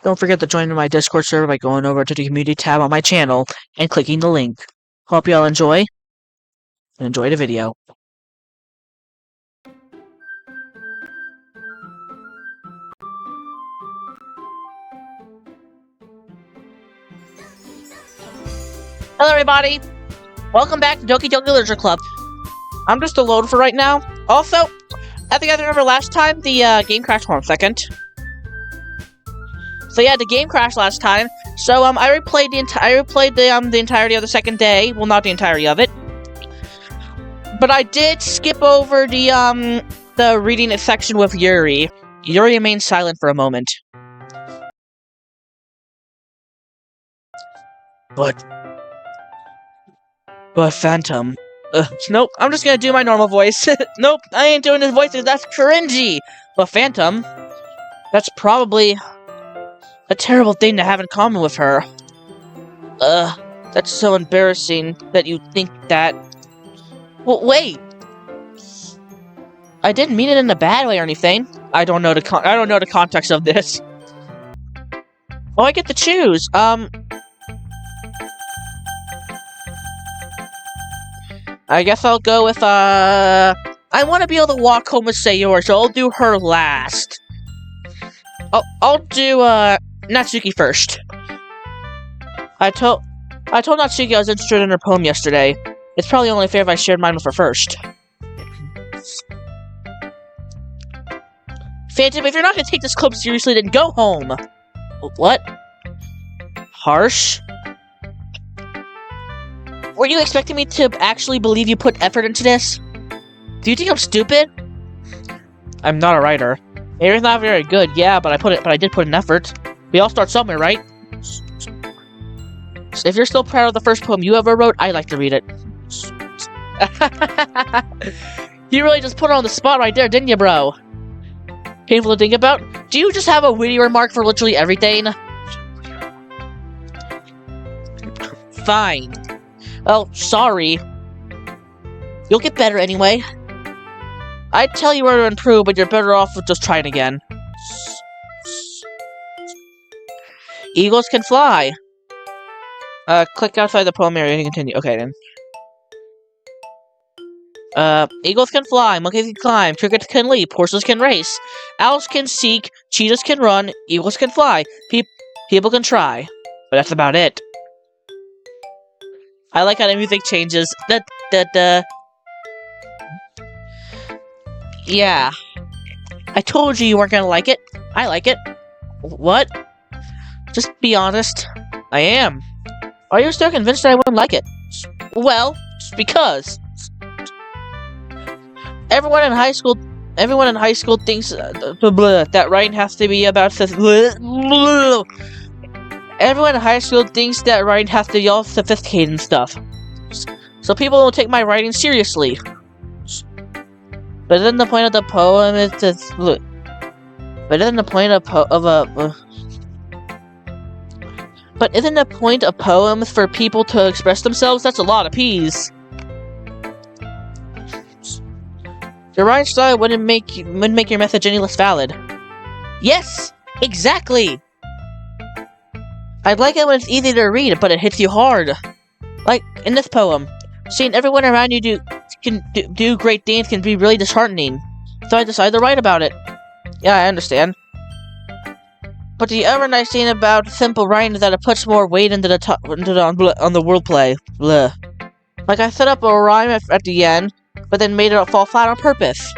Don't forget to join my Discord server by going over to the community tab on my channel and clicking the link. Hope you all enjoy, and enjoy the video. Hello everybody! Welcome back to Doki Doki Literature Club. I'm just alone for right now. Also, I think I remember last time the game crashed. Hold on a second. So yeah, the game crashed last time. So I replayed the entirety of the second day. Well, not the entirety of it, but I did skip over the reading it section with Yuri. Yuri remained silent for a moment. But Phantom. Nope, I'm just gonna do my normal voice. Nope, I ain't doing this voice because that's cringy. But Phantom, that's probably a terrible thing to have in common with her. That's so embarrassing that you think that. Well, wait. I didn't mean it in a bad way or anything. I don't know the context of this. Oh, I get to choose. I guess I'll go with, I want to be able to walk home with Sayori, so I'll do her last. I'll do, Natsuki first. I told Natsuki I was interested in her poem yesterday. It's probably only fair if I shared mine with her first. Phantom, if you're not gonna take this club seriously, then go home! What? Harsh? Were you expecting me to actually believe you put effort into this? Do you think I'm stupid? I'm not a writer. Maybe it's not very good, yeah, but I did put an effort. We all start somewhere, right? So if you're still proud of the first poem you ever wrote, I'd like to read it. You really just put it on the spot right there, didn't you, bro? Painful to think about? Do you just have a witty remark for literally everything? Fine. Oh, sorry. You'll get better anyway. I'd tell you where to improve, but you're better off with just trying again. Eagles can fly. Click outside the poem area and continue. Okay, then. Eagles can fly, monkeys can climb, crickets can leap, horses can race, owls can seek, cheetahs can run, eagles can fly, people can try. But that's about it. I like how the music changes. Yeah. I told you weren't gonna like it. I like it. What? Just be honest. I am. Are you still convinced that I wouldn't like it? Well, it's because everyone in high school thinks that writing has to be about everyone in high school thinks that writing has to be all sophisticated and stuff. So people don't take my writing seriously. But then the point of the poem is to But isn't the point of poems for people to express themselves? That's a lot of P's. Your writing style wouldn't make your message any less valid. Yes, exactly. I'd like it when it's easy to read, but it hits you hard. Like in this poem, seeing everyone around you do great things can be really disheartening. So I decided to write about it. Yeah, I understand. But the other nice thing about simple writing is that it puts more weight into the wordplay. Blah. Like I set up a rhyme at the end, but then made it fall flat on purpose.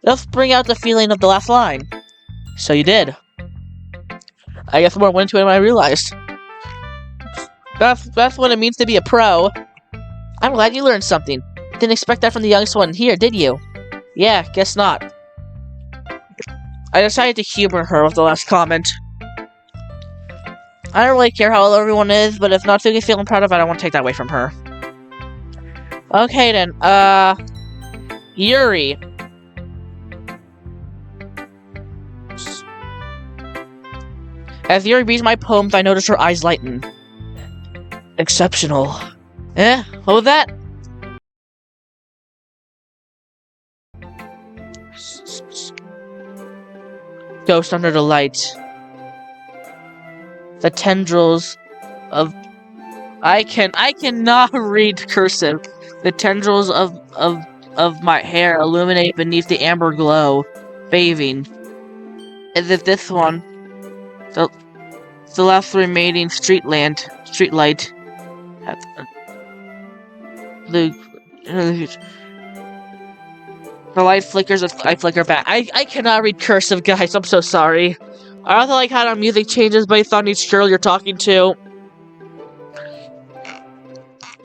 Let's bring out the feeling of the last line. So you did. I guess more went into it than I realized. That's what it means to be a pro. I'm glad you learned something. Didn't expect that from the youngest one here, did you? Yeah, guess not. I decided to humor her with the last comment. I don't really care how old everyone is, but if Natsuki's feeling proud of it, I won't take that away from her. Okay then, Yuri. As Yuri reads my poems, I notice her eyes lighten. Exceptional. Eh? What was that? Ghost under the light. The tendrils of... I cannot read cursive. The tendrils of my hair illuminate beneath the amber glow, bathing. As if this one, the last remaining street light, the light flickers as I flicker back. I cannot read cursive, guys. I'm so sorry. I also like how the music changes based on each girl you're talking to.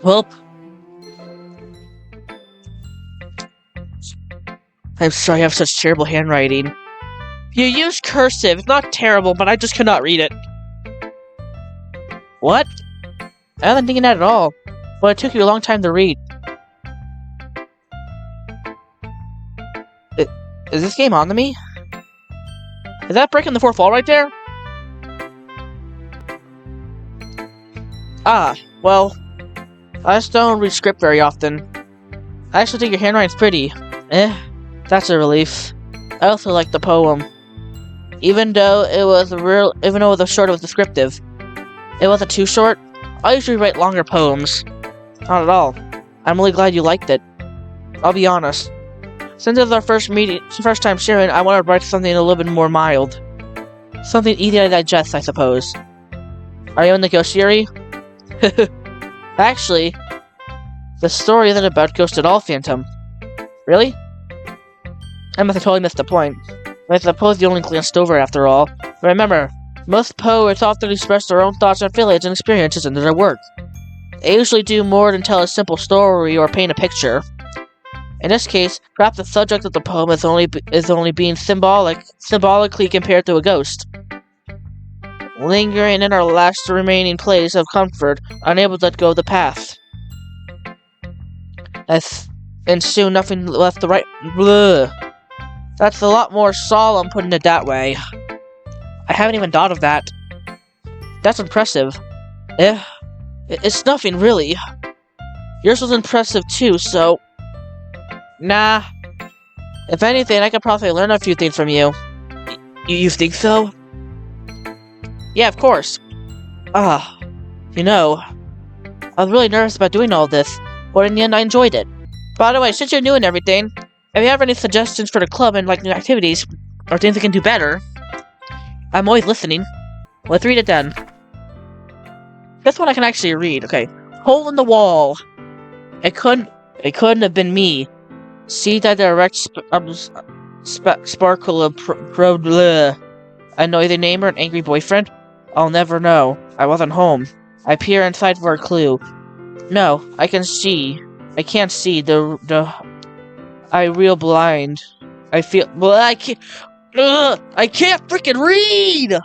Well, I'm sorry I have such terrible handwriting. You use cursive. It's not terrible, but I just cannot read it. What? I wasn't thinking that at all. But it took you a long time to read. Is this game on to me? Is that breaking the fourth wall right there? Ah, well, I just don't read script very often. I actually think your handwriting's pretty. That's a relief. I also like the poem. Even though it was short, it was descriptive. It wasn't too short. I usually write longer poems. Not at all. I'm really glad you liked it. I'll be honest. Since it's our first time sharing, I want to write something a little bit more mild. Something easy to digest, I suppose. Are you in the ghost theory? Actually, the story isn't about ghosts at all, Phantom. Really? I must have totally missed the point. I suppose you only glanced over after all. Remember, most poets often express their own thoughts and feelings and experiences in their work. They usually do more than tell a simple story or paint a picture. In this case, perhaps the subject of the poem is only being symbolically compared to a ghost. Lingering in our last remaining place of comfort, unable to let go of the past. And soon nothing left to write. Blah. That's a lot more solemn putting it that way. I haven't even thought of that. That's impressive. It's nothing really. Yours was impressive too, so... Nah. If anything, I could probably learn a few things from you. You think so? Yeah, of course. You know, I was really nervous about doing all this, but in the end I enjoyed it. By the way, since you're new and everything, if you have any suggestions for the club and like new activities, or things we can do better, I'm always listening. Let's read it then. This one I can actually read. Okay. Hole in the wall. It couldn't have been me. See that direct sparkle of a noisy neighbor, an angry boyfriend? I'll never know. I wasn't home. I peer inside for a clue. No, I can't see. I real blind. I feel. Well, I can't. I can't freaking read!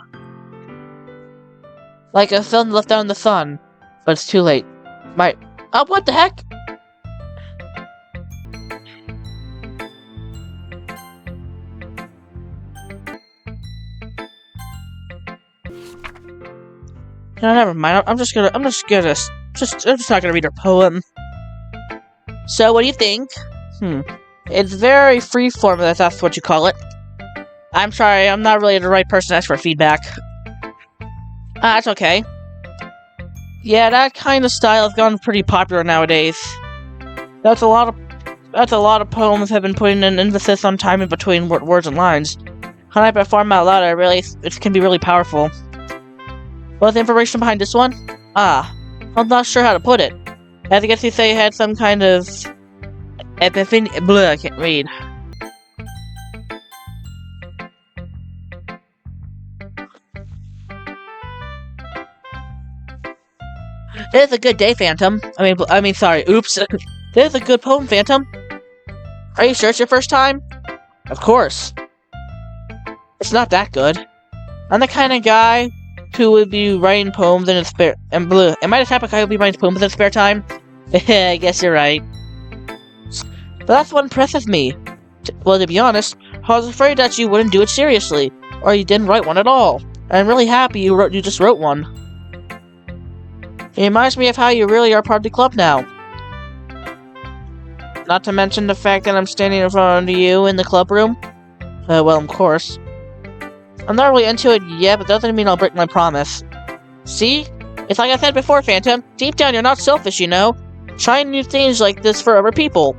Like a film left out in the sun. But it's too late. What the heck? No, never mind. I'm just not gonna read her poem. So, what do you think? It's very freeform, if that's what you call it. I'm sorry, I'm not really the right person to ask for feedback. That's okay. Yeah, that kind of style has gone pretty popular nowadays. That's a lot of poems have been putting an emphasis on time in between words and lines. When I perform out loud, it can be really powerful. What's the information behind this one? I'm not sure how to put it. I guess you say it had some kind of epiphany. I can't read. It's a good day, Phantom. Sorry, oops. This is a good poem, Phantom. Are you sure it's your first time? Of course. It's not that good. I'm the kind of guy who would be writing poems in his spare... Am I the type of guy who would be writing poems in his spare time? I guess you're right. But that's what impresses me. Well, to be honest, I was afraid that you wouldn't do it seriously, or you didn't write one at all. I'm really happy you just wrote one. It reminds me of how you really are part of the club now. Not to mention the fact that I'm standing in front of you in the club room. Well, of course. I'm not really into it yet, but that doesn't mean I'll break my promise. See? It's like I said before, Phantom. Deep down, you're not selfish, you know? Trying new things like this for other people.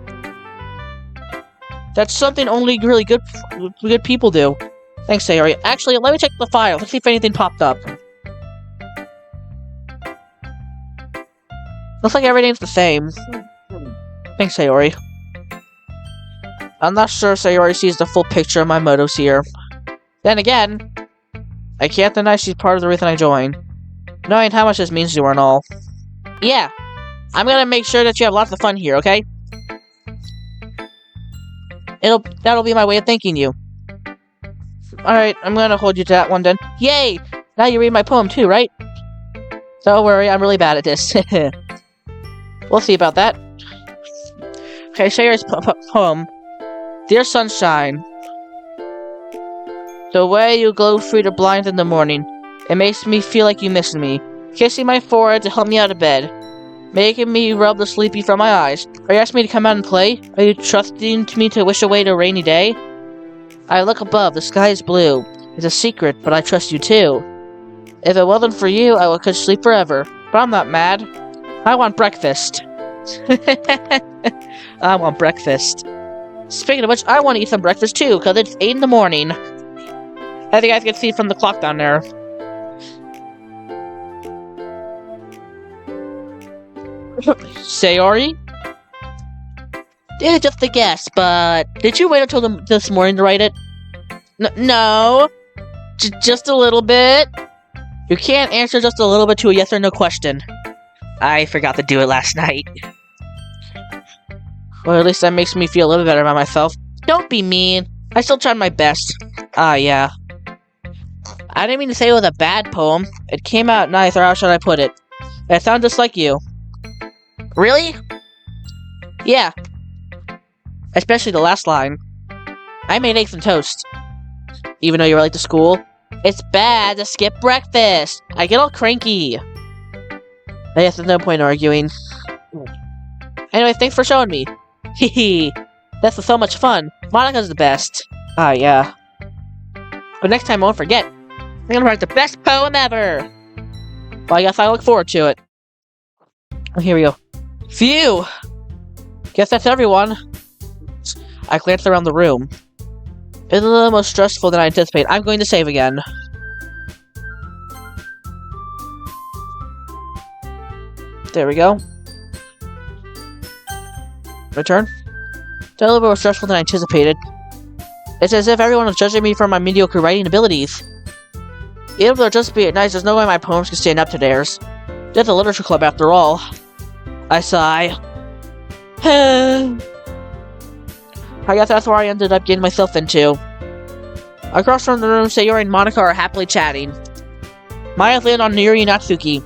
That's something only really good people do. Thanks, Sayori. Actually, let me check the file. Let's see if anything popped up. Looks like everything's the same. Thanks, Sayori. I'm not sure Sayori sees the full picture of my motives here. Then again, I can't deny she's part of the reason I joined. Knowing how much this means to her and all. Yeah, I'm gonna make sure that you have lots of fun here, okay? That'll be my way of thanking you. Alright, I'm gonna hold you to that one then. Yay! Now you read my poem too, right? Don't worry, I'm really bad at this. We'll see about that. Okay, Sayori's poem. Dear Sunshine. The way you glow through the blinds in the morning, it makes me feel like you miss me. Kissing my forehead to help me out of bed. Making me rub the sleepy from my eyes. Are you asking me to come out and play? Are you trusting me to wish away the rainy day? I look above, the sky is blue. It's a secret, but I trust you too. If it wasn't for you, I could sleep forever. But I'm not mad. I want breakfast. I want breakfast. Speaking of which, I want to eat some breakfast too, because it's 8 in the morning. As you guys can see from the clock down there. Sayori? It's just a guess, but did you wait until this morning to write it? No. Just a little bit. You can't answer just a little bit to a yes or no question. I forgot to do it last night. Well, at least that makes me feel a little better about myself. Don't be mean. I still tried my best. Yeah. I didn't mean to say it was a bad poem. It came out nice, or how should I put it? It sounded just like you. Really? Yeah. Especially the last line. I made eggs and toast. Even though you were late to school. It's bad to skip breakfast. I get all cranky. I guess there's no point in arguing. Anyway, thanks for showing me. Hehe. That's so much fun. Monika's the best. Yeah. But next time I won't forget. I'm gonna write the best poem ever. Well, I guess I look forward to it. Oh, here we go. Phew! Guess that's everyone. I glanced around the room. It's a little more stressful than I anticipated. I'm going to save again. There we go. Return. It's a little bit more stressful than I anticipated. It's as if everyone was judging me for my mediocre writing abilities. Even if they're just being nice, there's no way my poems can stand up to theirs. There's a literature club after all. I sigh. I guess that's where I ended up getting myself into. Across from the room, Sayori and Monika are happily chatting. Maya's laying on Yuri and Natsuki.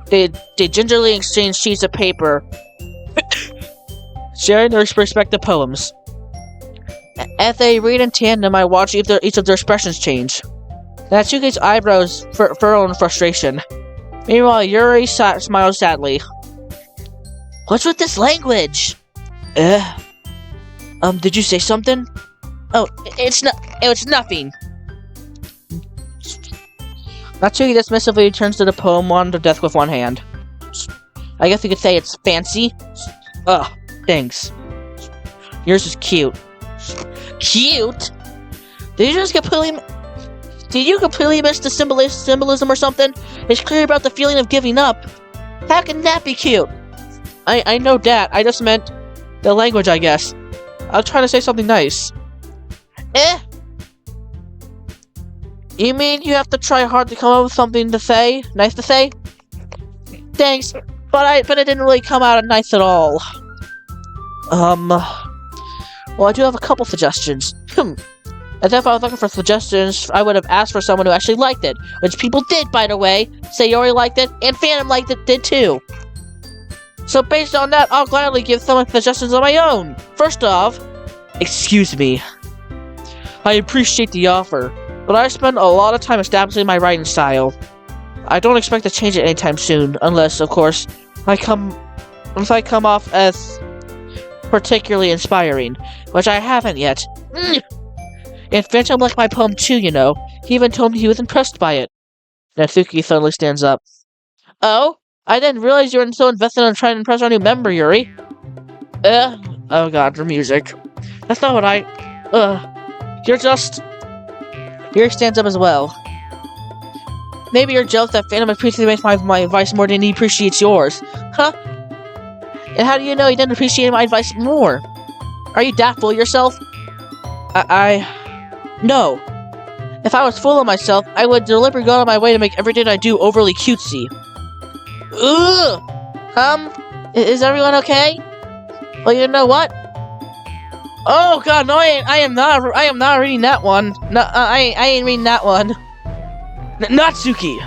They gingerly exchange sheets of paper, sharing their respective poems. As they read in tandem, I watch each of their expressions change. Natsuki's eyebrows furrow in frustration. Meanwhile, Yuri smiles sadly. What's with this language? Did you say something? Oh, it's nothing. Natsuki dismissively turns to the poem on the desk with one hand. I guess you could say it's fancy. Ugh, thanks. Yours is cute. Cute? Did you completely miss the symbolism or something? It's clear about the feeling of giving up. How can that be cute? I know that. I just meant the language, I guess. I was trying to say something nice. You mean you have to try hard to come up with something to say? Nice to say? Thanks, but it didn't really come out nice at all. Well, I do have a couple suggestions. As if I was looking for suggestions, I would have asked for someone who actually liked it. Which people did, by the way. Sayori liked it, and Phantom liked it, did too. So based on that, I'll gladly give someone suggestions of my own. First off, excuse me. I appreciate the offer, but I spend a lot of time establishing my writing style. I don't expect to change it anytime soon, unless, of course, I come off as particularly inspiring, which I haven't yet. And Phantom liked my poem too, you know. He even told me he was impressed by it. Natsuki suddenly stands up. Oh? I didn't realize you were so invested in trying to impress our new member, Yuri. Oh god, the music. That's not what I... You're just... Yuri stands up as well. Maybe you're jealous that Phantom appreciates my advice more than he appreciates yours. Huh? And how do you know he didn't appreciate my advice more? Are you that full of yourself? No. If I was full of myself, I would deliberately go out of my way to make everything I do overly cutesy. Ugh! Is everyone okay? Well, you know what? Oh god, no, I am not reading that one. No, I ain't reading that one. Natsuki!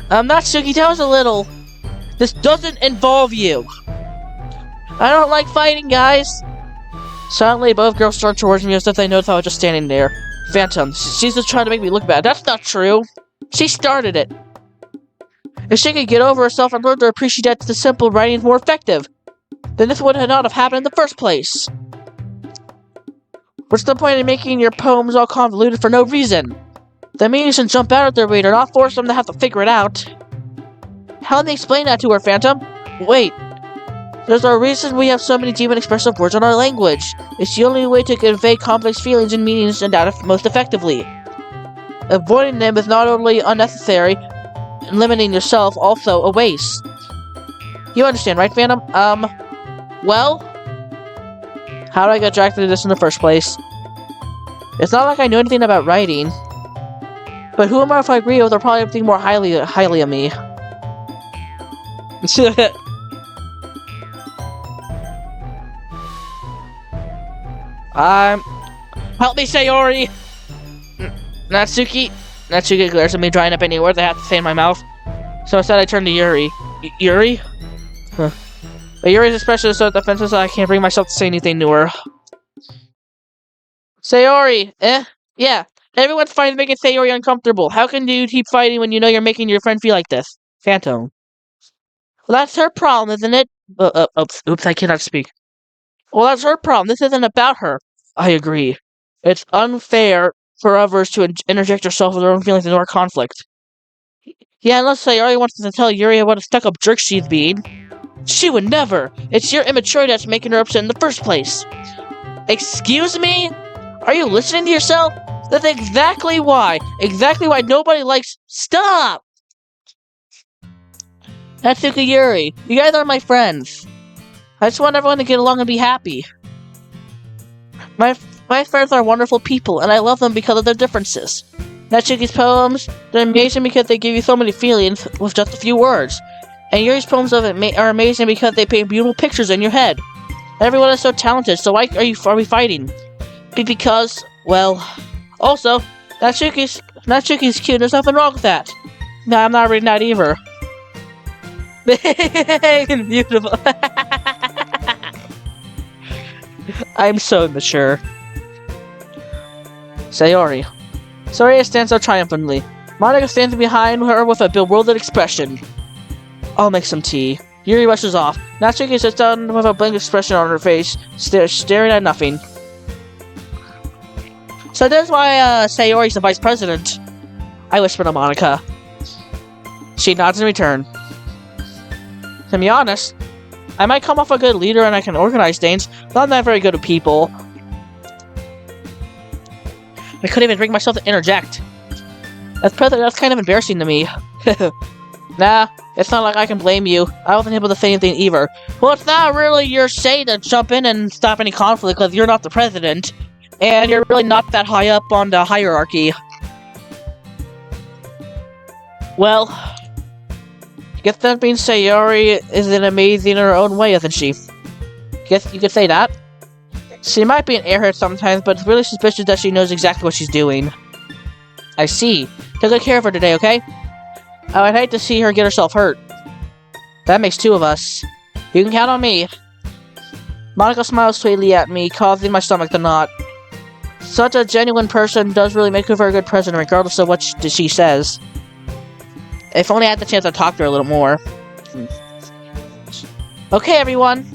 Natsuki, that was a little... This doesn't involve you. I don't like fighting, guys. Suddenly, both girls start towards me as if they noticed I was just standing there. Phantom, she's just trying to make me look bad. That's not true. She started it. If she could get over herself and learn to appreciate that the simple writing is more effective, then this would not have happened in the first place. What's the point in making your poems all convoluted for no reason? The meanings should jump out at their reader, not force them to have to figure it out. How do they explain that to her, Phantom? Wait. There's a reason we have so many deep and expressive words in our language. It's the only way to convey complex feelings and meanings and that most effectively. Avoiding them is not only unnecessary, and limiting yourself also a waste. You understand, right, Phantom? Well? How did I get dragged into this in the first place? It's not like I knew anything about writing. But who am I if I agree with? They'll probably think more highly of me. Help me, Sayori! Natsuki glares at me, drying up any words I have to say in my mouth. So instead I turn to Yuri. Yuri? Huh. But Yuri's especially so defensive so I can't bring myself to say anything to her. Sayori! Yeah. Everyone's fine with making Sayori uncomfortable. How can you keep fighting when you know you're making your friend feel like this? Phantom. Well, that's her problem, isn't it? Oops, I cannot speak. Well, that's her problem. This isn't about her. I agree. It's unfair for others to interject yourself with their own feelings into our conflict. Yeah, unless Sayori wants to tell Yuri what a stuck-up jerk she's being. She would never! It's your immaturity that's making her upset in the first place. Excuse me? Are you listening to yourself? That's exactly why. Exactly why nobody likes... Stop! Natsuki, Yuri, you guys are my friends. I just want everyone to get along and be happy. My friends are wonderful people, and I love them because of their differences. Natsuki's poems, they're amazing because they give you so many feelings with just a few words. And Yuri's poems are amazing because they paint beautiful pictures in your head. Everyone is so talented, so why are we fighting? Because, well... Also, Natsuki's cute, there's nothing wrong with that. No, I'm not reading that either. Beautiful. I'm so immature. Sayori. Sayori stands up triumphantly. Monica stands behind her with a bewildered expression. I'll make some tea. Yuri rushes off. Natsuki sits down with a blank expression on her face, staring at nothing. So that's why Sayori's the vice president. I whisper to Monica. She nods in return. To be honest, I might come off a good leader and I can organize things, but I'm not very good at people. I couldn't even bring myself to interject. That's kind of embarrassing to me. Nah, it's not like I can blame you. I wasn't able to say anything either. Well, it's not really your say to jump in and stop any conflict because you're not the president. And you're really not that high up on the hierarchy. Well, I guess that means Sayori is amazing in her own way, isn't she? Guess you could say that. She might be an airhead sometimes, but it's really suspicious that she knows exactly what she's doing. I see. Take good care of her today, okay? I would hate to see her get herself hurt. That makes two of us. You can count on me. Monica smiles sweetly at me, causing my stomach to knot. Such a genuine person does really make her a very good president, regardless of what she says. If only I had the chance to talk to her a little more. Okay, everyone.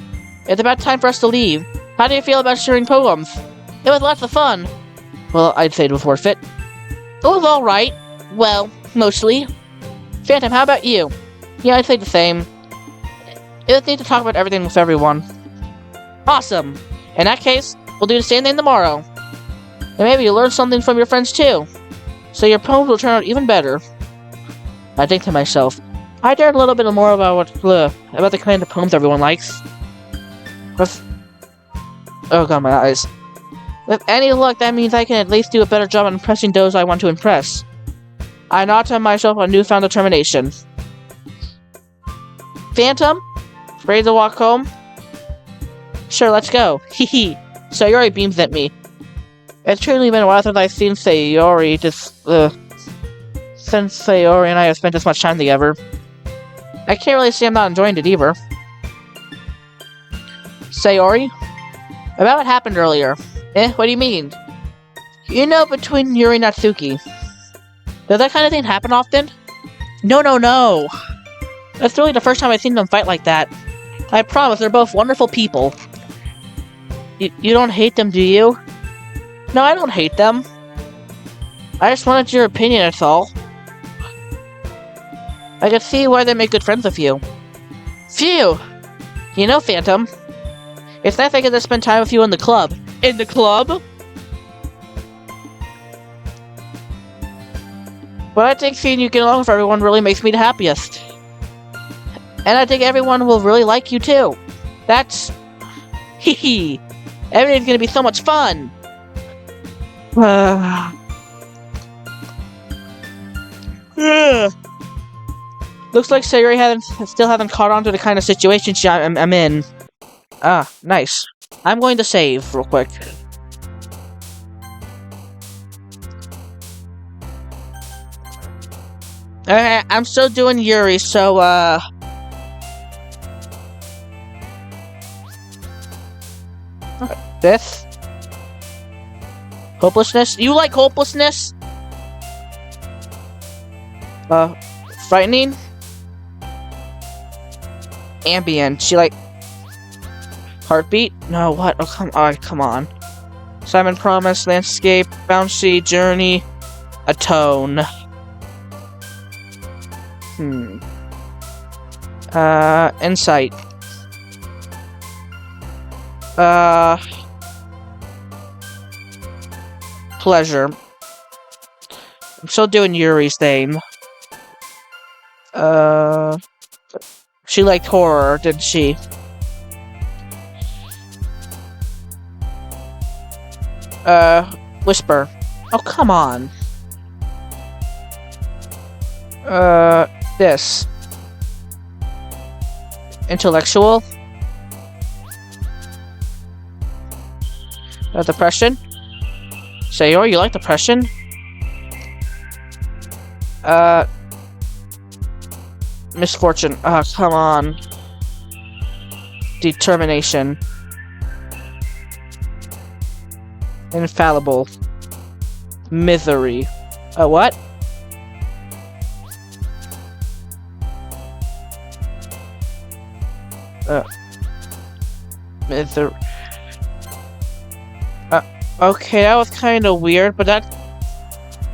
It's about time for us to leave. How do you feel about sharing poems? It was lots of fun. Well, I'd say it was worth it. It was alright. Well, mostly. Phantom, how about you? Yeah, I'd say the same. You'll need to talk about everything with everyone. Awesome! In that case, we'll do the same thing tomorrow. And maybe you'll learn something from your friends too. So your poems will turn out even better. I think to myself, I learned a little bit more about the kind of poems everyone likes. Oh god, my eyes. With any luck, that means I can at least do a better job at impressing those I want to impress. I nod to myself a newfound determination. Phantom? Ready to walk home? Sure, let's go. Hehe. Sayori beams at me. It's truly been a while since I've seen Sayori since Sayori and I have spent this much time together. I can't really say I'm not enjoying it either. Sayori? About what happened earlier. What do you mean? You know, between Yuri and Natsuki. Does that kind of thing happen often? No. That's really the first time I've seen them fight like that. I promise, they're both wonderful people. You don't hate them, do you? No, I don't hate them. I just wanted your opinion, that's all. I can see why they make good friends with you. Phew! You know, Phantom, it's nice I get to spend time with you in the club. In the club? But I think seeing you get along with everyone really makes me the happiest. And I think everyone will really like you too. That's... Hee. Everything's gonna be so much fun! Looks like Sayori still hasn't caught on to the kind of situation I'm in. Ah, nice. I'm going to save real quick. Okay, I'm still doing Yuri, so, This? Hopelessness? You like hopelessness? Frightening? Ambient. She like... Heartbeat? No, what? Oh, come on. Simon Promise, Landscape, Bouncy, Journey, Atone. Insight. Pleasure. I'm still doing Yuri's thing. She liked horror, didn't she? Whisper. Oh, come on. This. Intellectual. Depression. Sayori, you like depression? Misfortune. Oh, come on. Determination. Infallible. Misery. What? Misery. Okay, that was kind of weird, but that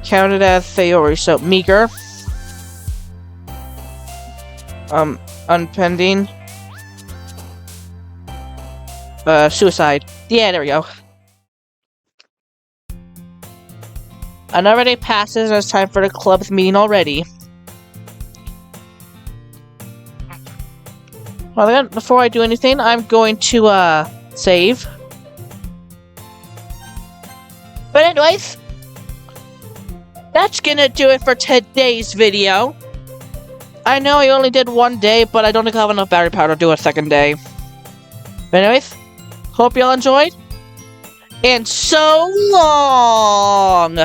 counted as Sayori, so meager. Unpending. Suicide. Yeah, there we go. Another day passes and it's time for the club's meeting already. Well then, before I do anything, I'm going to, save. But anyways, that's gonna do it for today's video. I know I only did one day, but I don't think I'll have enough battery power to do a second day. But anyways, hope y'all enjoyed. And so long!